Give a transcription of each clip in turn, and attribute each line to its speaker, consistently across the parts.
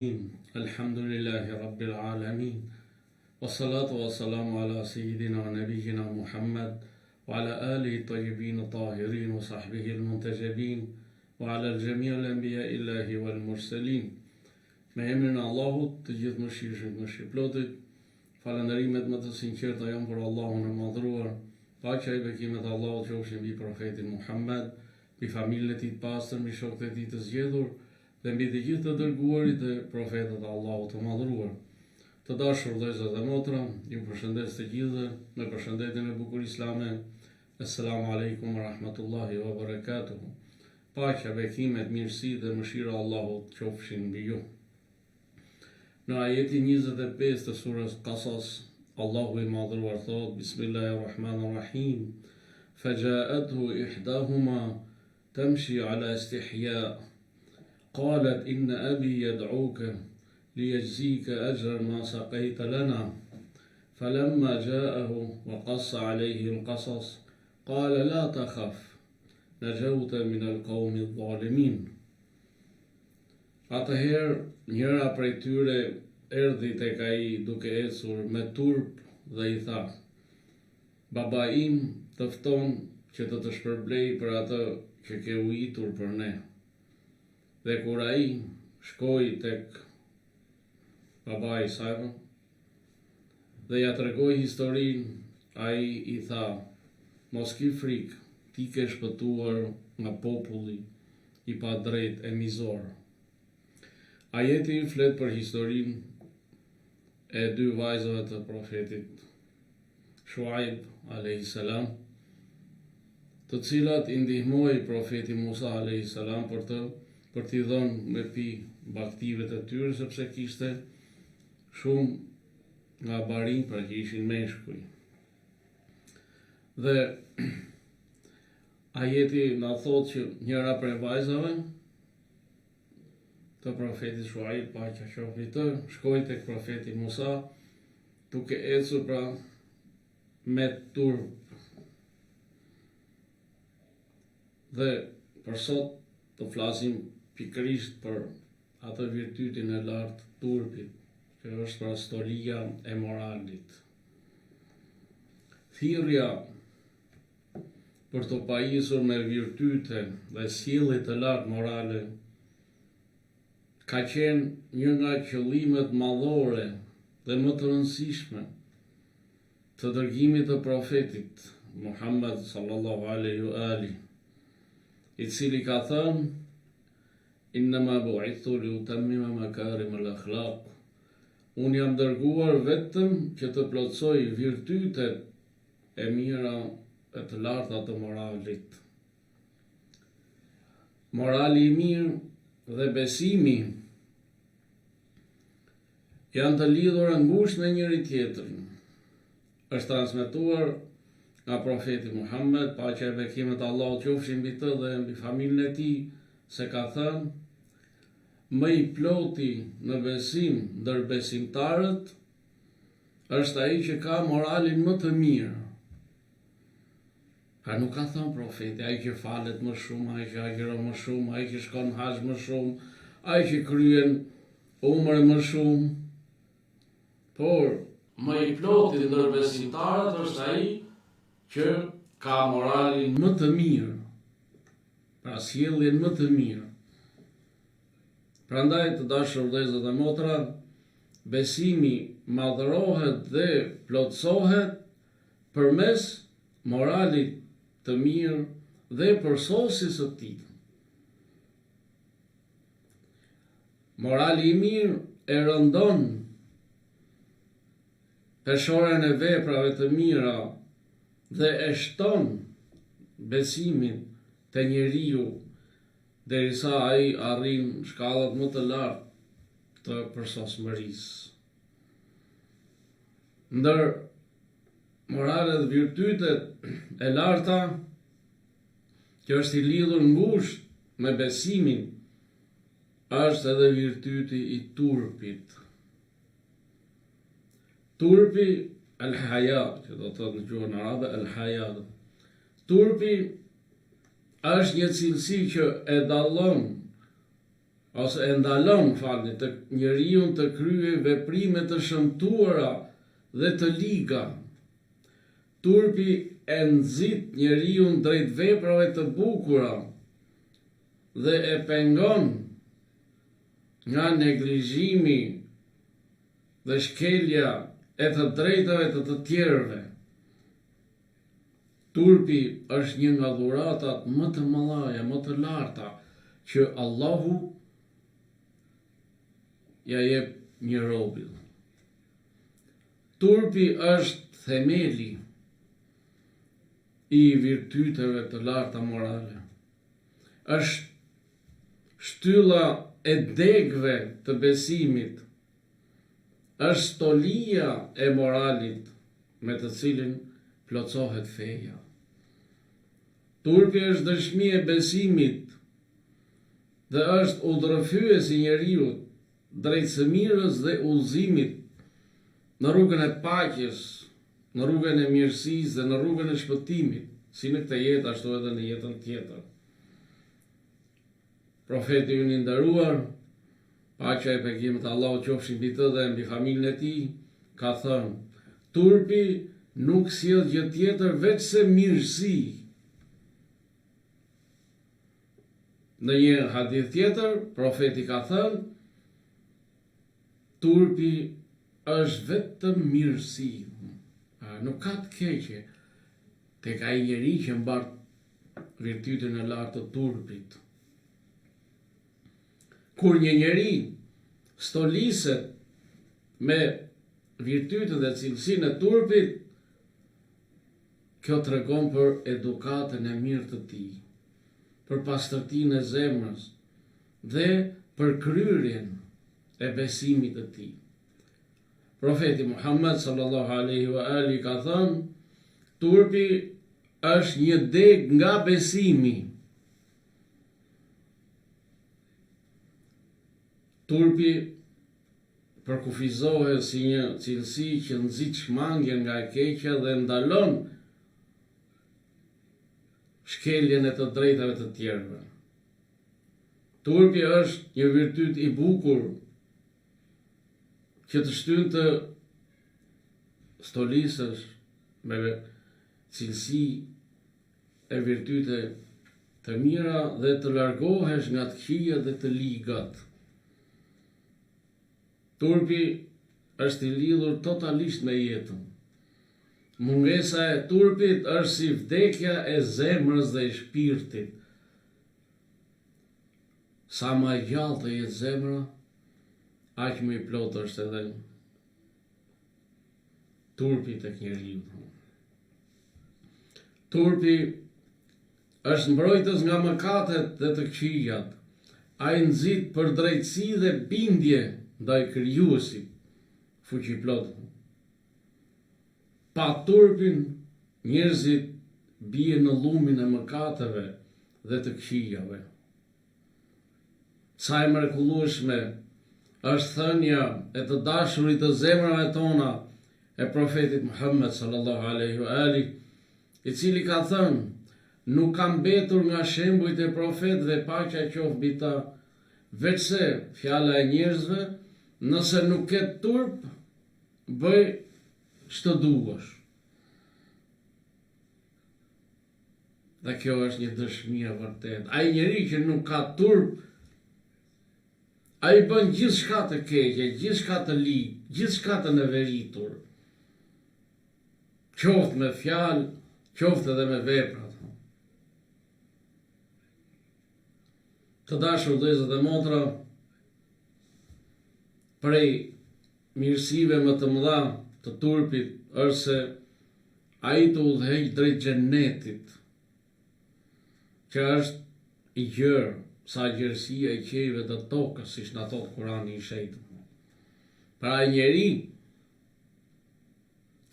Speaker 1: الحمد لله رب العالمين والصلاة والسلام على سيدنا ونبينا محمد وعلى آله الطيبين الطاهرين وصحبه المنتجبين وعلى الجميع الأنبياء الله والمرسلين. Me emrin e Allahut, të gjithë mëshirshëm, mëshirëplotit, falënderimet më të sinqerta janë për Allahun e madhruar. Paqja e bekimet e Allahut qofshin mbi profetin Muhammed, mbi familjen e tij të pastër, mbi shokët e tij të zgjedhur dhe mbi të gjithë të dërguarit dhe profetët e Allahut të madhruar. Të dashur vëllezër dhe motra, ju përshëndes të gjithë me përshëndetjen e bukur islame. Assalamu alaikum wa rahmatullahi wa barakatuh. Paqja, bekimet, mirësitë dhe mëshira e Allahut qofshin mbi ju. Në ajetin 25 të surës Qasas, Allahu i madhruar thot: Bismillahirrahmanirrahim. Faja'athu ihdahuma tamshi ala istihya. قالت إن أبي يدعوك ليجزيك أجر ما سقيت لنا فلما جاءه وقص عليه القصص قال لا تخف نجوت من القوم الظالمين. Atëherë njëra prej tyre erdhi tek ai duke ecur me turp dhe i tha: Baba im të fton që të shpërblej për atë që ke ujitur për ne. Dhe kur ai shkoi tek babai i saj dhe ja tregoi historinë, ai i tha: Mos ki frikë, ti ke shpëtuar nga populli i padrejtë e mizor. Ajeti flet për historinë e dy vajzave të profetit Shuaib a.s., të cilat i ndihmoi profeti Musa a.s. për t'i dhënë me pi baktivet e tyre, sepse kishte shumë nga barin, pra që ishin meshkuj. Dhe ajeti na thot që njëra prej vajzave të profetit Shuaib, paqja qoftë mbi të, shkoi tek profeti Musa duke ecur pra me turp. Dhe për sot të flasim pikërisht për atë virtytin e lartë të turpit, që është pra stolia e moralit. Thirrja për të pajisur me virtyte dhe sjellje të lartë morale ka qenë një nga qëllimet madhore dhe më të rëndësishme të dërgimit të profetit Muhammed sallallahu alaihi wa ali, i cili ka thënë: Innama bu'ithtu liutammima makarim al-akhlaq. Unë jam dërguar vetëm që të plotësoj virtytet e mira e të larta të moralit. Morali i mirë dhe besimi janë të lidhur ngushtë me njëri tjetrin. Është transmetuar nga profeti Muhammed, paqja e bekimet e Allahut qofshin mbi të dhe mbi familjen e tij, se ka thënë: më i ploti në besim ndër besimtarët është ai që ka moralin më të mirë. Pra nuk ka thënë profeti ai që falet më shumë, ai që agjeron më shumë, ai që shkon në haxh më shumë, ai që kryen umre më shumë. Por më i ploti ndër besimtarët është ai që ka moralin më të mirë, pra sjelljen më të mirë. Prandaj të dashur vëllezër dhe motra, besimi madhrohet dhe plotësohet përmes moralit të mirë dhe përsosjes së tij. Morali i mirë e rëndon peshoren e veprave të mira dhe e shton besimin te njeriu derisa ai arrin shkallat më të lartë të përsosmërisë. Ndër moralet dhe virtytet e larta, që është i lidhur ngushtë me besimin, është edhe virtyti i turpit. Turpi al-haya, që do të thotë në gjuhën arabe al-haya. Turpi është një cilësi që e dallon ose e ndalon të njeriu të kryejë veprime të shëmtuara dhe të liga. Turpi e nxit njeriu drejt veprave të bukura dhe e pengon nga neglizhimi dhe shkelja e të drejtave të tjerëve. Turpi është një nga dhuratat më të mëdha, më të larta që Allahu ja jep një robit. Turpi është themeli i virtyteve të larta morale. Është shtylla e degëve të besimit. Është stolia e moralit me të cilin plotësohet feja. Turpi është dëshmi e besimit dhe është udhërëfyes i njeriu drejt së mirës dhe udhëzimit në rrugën e paqes, në rrugën e mirësisë dhe në rrugën e shpëtimit, si në këtë jetë ashtu edhe në jetën tjetër. Profeti ynë i nderuar, paqja e bekimet e Allahut qofshin mbi të dhe mbi familjen e tij, ka thënë: turpi nuk sjell gjë tjetër veçse mirësi. Në një hadith tjetër, profeti ka thënë: turpi është vetëm mirësi. Nuk ka të keqe tek ai njeri që mbart virtytin e lartë të turpit. Kur një njeri stoliset me virtytin dhe cilësinë e turpit, kjo tregon për edukatën e mirë të tij, për pastërtinë e zemrës dhe për kryerjen e besimit të tij. Profeti Muhammed sallallahu alaihi wa ali ka thënë: turpi është një degë nga besimi. Turpi përkufizohet si një cilësi që nxit shmangjen nga e keqja dhe ndalon shkeljen e të drejtave të tjerëve. Turpi është një virtyt i bukur që të shtyn të stolisësh me cilësi e virtyte të mira dhe të largohesh nga të këqija dhe të ligat. Turpi është i lidhur totalisht me jetën. Mungesa e turpit është si vdekja e zemrës dhe e shpirtit. Sa më e gjallë të jetë zemra, aq më i plotë është edhe turpi tek njeriu. Turpi është mbrojtës nga mëkatet dhe të këqijat. Ai nxit për drejtësi dhe bindje ndaj krijuesit fuqiplot. Pa turpin, njerëzit bien në llumin e mëkateve dhe të këqijave. Sa e mrekullueshme është thënia e të dashurit të zemrave tona e profetit Muhammed sallallahu alaihi wa ali, i cili ka thënë: nuk ka mbetur nga shembujt e profetëve paqja qoftë mbi ta, veçse fjala e njerëzve, nëse nuk ke turp, bëj ç'të duash. Dhe kjo është një dëshmi e vërtetë. Ai njeri që nuk ka turp, ai bën gjithçka të keqe, gjithçka të ligë, gjithçka të neveritur. Qoftë me fjalë, qoftë edhe me vepra. Të dashur vëllezër dhe motra, prej mirësive më të mëdha të turpit është se ai të udhëheq drejt xhenetit, që është i gjerë sa gjerësia e qiejve të tokës, siç na thot Kurani i shenjtë. Pra ai njeri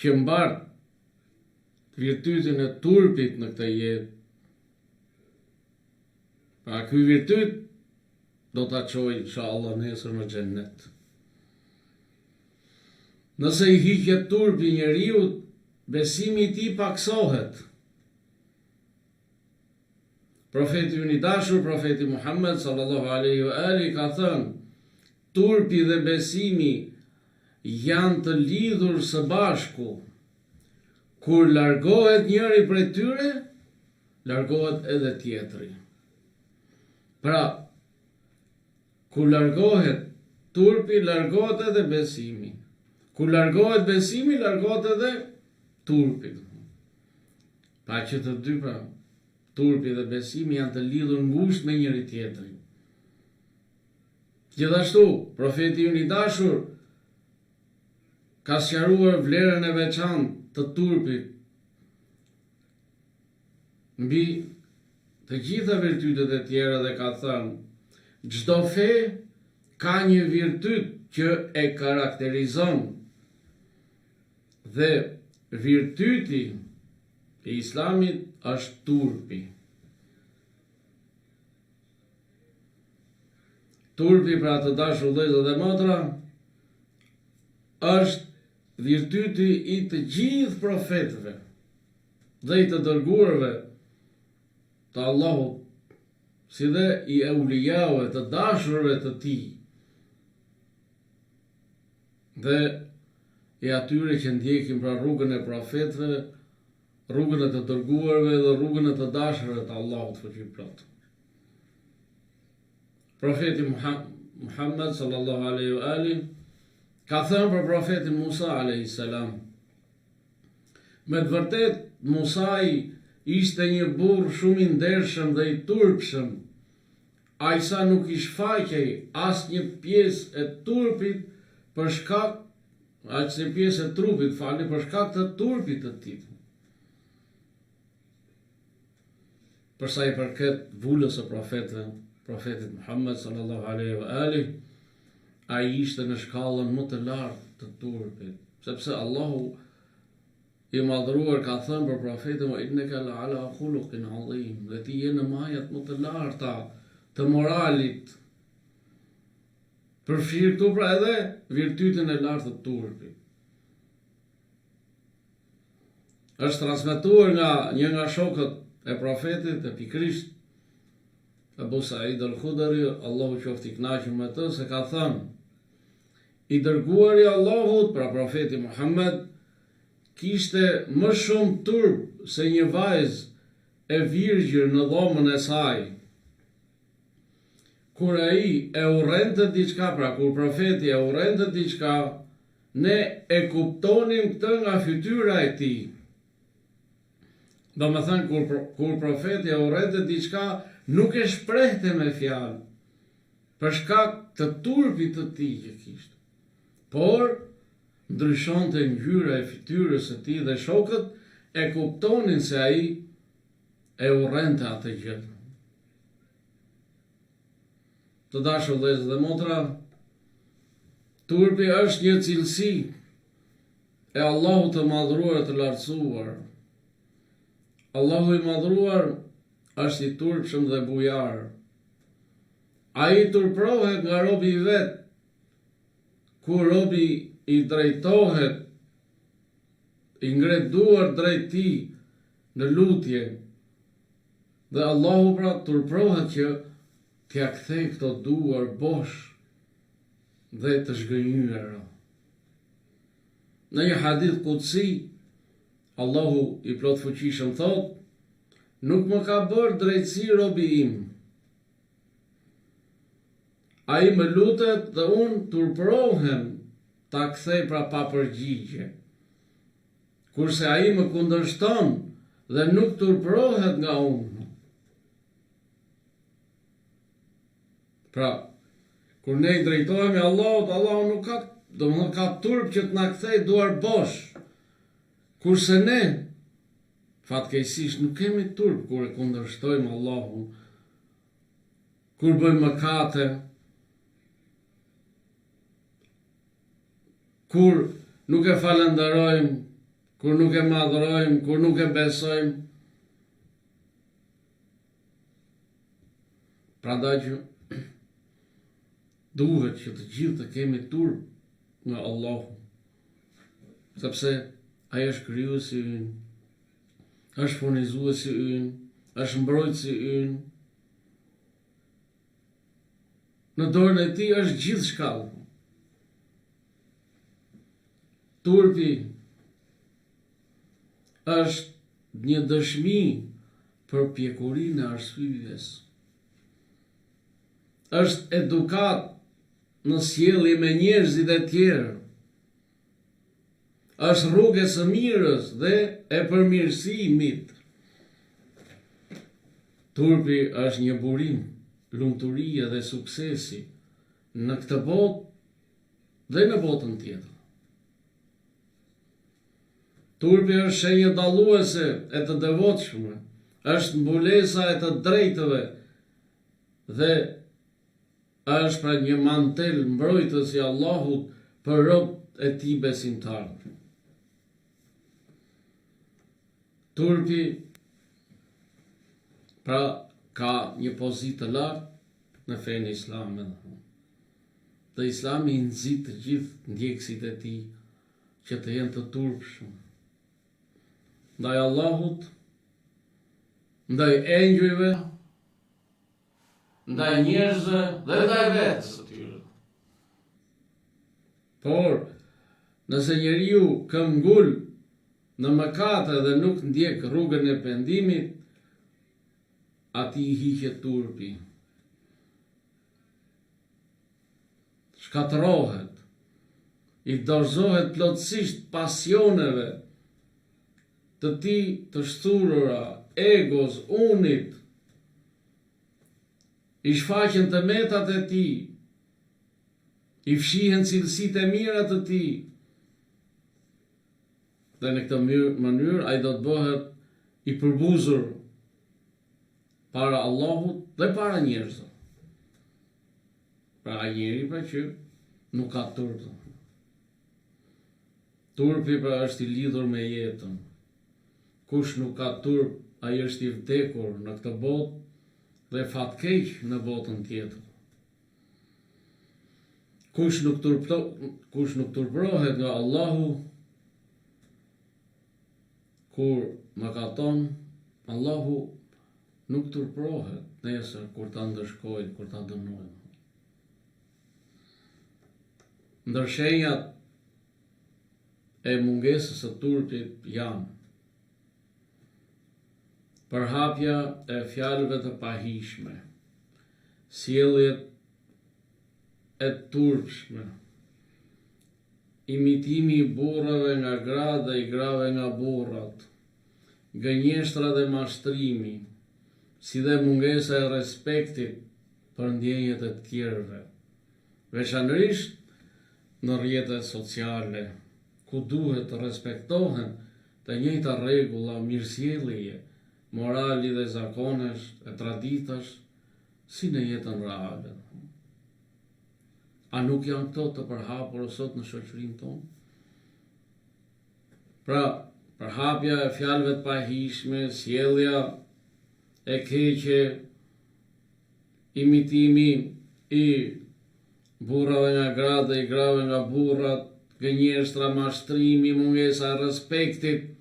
Speaker 1: që mbart virtytin e turpit në këtë jetë, pra ky virtyt do ta çojë inshallah nesër në xhennet. Nëse i hiqet turpi njeriu, besimi i tij paksohet. profeti ynë I dashur, profeti Muhammed sallallahu alaihi wa ali ka thënë, turpi dhe besimi janë të lidhur së bashku. Kur largohet njëri prej tyre, largohet edhe tjetri. Pra, kur largohet turpi, largohet edhe besimi. Kur largohet besimi, largohet edhe turpi. Pa që të dy pra, turpi dhe besimi janë të lidhur ngushtë me njëri tjetrin. Gjithashtu, profeti ynë I dashur ka sqaruar vlerën e veçantë të turpit mbi të gjitha virtytet e tjera dhe ka thënë, çdo fe ka një virtyt që e karakterizon dhe virtyti e Islamit është turpi. Turpi pra të dashur vëllezër dhe motra është virtyti I të gjithë profetëve dhe I të dërguarve të Allahut, si dhe I eulijave të dashurve të Tij. Dhe I atyre që ndjekin pra rrugën e profetëve, rrugën e të dërguarve dhe rrugën e të dashurve të Allahut fuqiplot. Profeti Muhammed sallallahu alaihi wa ali ka thënë për profetin Musa alaihi salam, me të vërtet Musai ishte një burr shumë I ndershëm dhe I turpshëm. Ai sa nuk I shfaqej asnjë pjesë e turpit për shkak asnjë pjesë e trupit, për shkak të turpit të tij. Për sa I përket vulës së profetit Muhammed sallallahu alaihi wa ali, ai ishte në shkallën më të lartë të turpit, sepse Allahu I madhruar ka thënë për profetin, wa innaka la'ala khuluqin adhim, dhe ti je në majat më të larta të moralit. Përfshirë këtu pra edhe virtytin e lartë të turpit. Është transmetuar nga një nga shokët e profetit, e pikrisht Abu Sa'id al-Khudri, Allahu qoftë I kënaqur me të, se ka thënë, I dërguari I Allahut, pra profeti Muhammed, kishte më shumë turp se një vajzë e virgjër në dhomën e saj. Kur ai e urrente diçka, pra kur profeti e urrente diçka, ne e kuptonim këtë nga fytyra e tij. Do më thënë, kur profeti e urrente diçka, nuk e shprehte me fjalë, për shkak të turpit të tij që kishte. Por ndryshonte ngjyra e fytyrës së tij dhe shokët e kuptonin se ai e urrente atë gjë. Të dashur vëllezër dhe motra, turpi është një cilësi e Allahut të madhruar të lartësuar. Allahu I madhruar është I turpshëm dhe bujar. Ai turprohet nga robi I vet. Kur robi I drejtohet, I ngret duar drejt tij në lutje, dhe Allahu pra turprohet që t'ia kthej këto duar bosh dhe të zhgënjyera. Në një hadith qudsi, Allahu I plot fuqishëm thot, nuk më ka bërë drejtësi robi im. Ai më lutet dhe unë turprohem ta kthej pra pa përgjigje. Kurse ai më kundërshton dhe nuk turprohet nga unë. Pra, kur ne I drejtohemi Allahut, Allahu nuk ka, domethënë ka turp që të na kthej duar bosh. Kurse ne fatkeqësisht nuk kemi turp kur e kundërshtojmë Allahun, kur bëjmë mëkate, kur nuk e falenderojmë, kur nuk e madhrojmë, kur nuk e besojmë. Prandaj që duhet që të gjithë të kemi turp nga Allahu, sepse ai është krijuesi ynë, është furnizuesi ynë, është mbrojtësi ynë, në dorën e tij është gjithë shka. Turpi është një dëshmi për pjekurinë e arsyes. Është edukat në sjellje me njerëzit e tjerë. Është rrugë e së mirës dhe e përmirësimit. Turpi është një burim, lumturia dhe suksesi në këtë botë dhe në botën tjetër. Turpi është shenjë dalluese e të devotshme, është mbulesa e të drejtëve dhe është pra një mantel mbrojtës i Allahut për robët e tij besimtarë. Turpi pra ka një pozitë të lartë në fenë islame. Dhe Islami i nxit të gjithë ndjekësit e tij që të jenë të turpshëm ndaj Allahut, ndaj engjëjve, ndaj njerëzve dhe ndaj vetes së tyre. Por nëse njeriu këmbgul në mëkate dhe nuk ndjek rrugën e pendimit, atij i hiqet turpi. Shkatërrohet, i dorëzohet plotësisht pasioneve të tij të shturura, egos, unit, i shfaqen të metat e tij, i fshihen cilësitë e mira të tij. Dhe në këtë mënyrë ai do të bëhet i përbuzur para Allahut dhe para njerëzve. Pra ai njeri pra që nuk ka turp. Turpi pra është i lidhur me jetën. Kush nuk ka turp, ai është i vdekur në këtë botë dhe fatkeq në botën tjetër. Kush nuk turprohet nga Allahu, kur mëkaton, Allahu nuk turprohet nesër kur ta ndëshkojnë, kur ta dënojnë. Ndër shenjat e mungesës së turpit janë përhapja e fjalëve të pahishme, sjelljet e turpshme, imitimi i burrave nga gratë dhe i grave nga burrat, gënjeshtra dhe mashtrimi, si dhe mungesa e respektit për ndjenjat e të tjerëve, veçanërisht në rrjetet sociale, ku duhet të respektohen të njëjta rregulla mirësjelljeje, morali dhe zakonesh e traditash, si në jetën reale. A nuk janë këto të përhapura sot në shoqërinë tonë? Pra, përhapja e fjalëve të pahishme, sjellja e keqe, imitimi i burrave nga gratë dhe i grave nga burrat, gënjeshtra, mashtrimi, mungesa e respektit,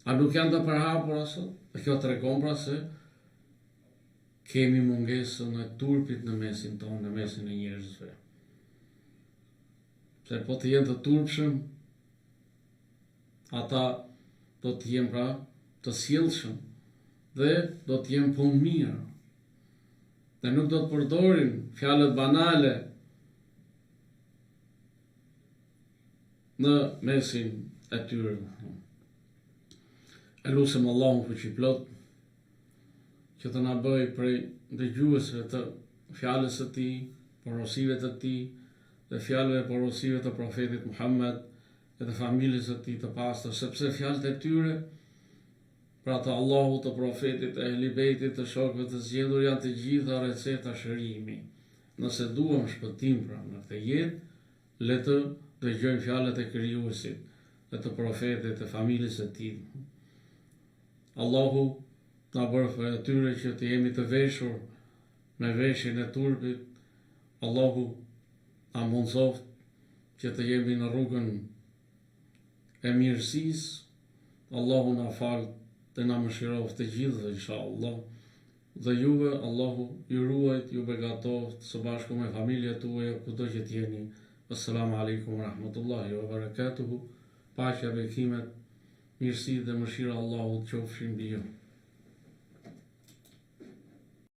Speaker 1: a nuk janë të përhapura sot? Dhe kjo tregon pra se kemi mungesën e turpit në mesin tonë, në mesin e njerëzve. Se po të jenë të turpshëm, ata do të jenë pra të sjellshëm dhe do të jenë punë mirë. Dhe nuk do të përdorin fjalët banale në mesin e tyre. E lutem Allahun fuqiplot që të na bëj prej dëgjuesve të fjalës së tij, porosive të tij dhe fjalëve porosive të profetit Muhammed e të familjes së tij të pastër, sepse fjalët e tyre, pra të Allahut, të profetit, të Ehli Bejtit, të shokëve të zgjedhur, janë të gjitha receta shërimi. Nëse duam shpëtim pra në këtë jetë, le të dëgjojmë fjalët e krijuesit dhe të profetit, të familjes së tij. Allahu na bërë e tyre që të jemi të veshur me veshjen e turpit. Allahu na mundsoft që të jemi në rrugën e mirësisë. Allahu na fal të na mëshiroft të gjithë inshallah. Dhe juve, Allahu ju ruajt, ju begatoft së bashku me familjet tuaja kudo që t'jeni. Assalamu alaikum wa rahmatullahi wa barakatuhu. Paqja, bekimet, mirësi dhe mëshira Allahu qofshin mbi ju.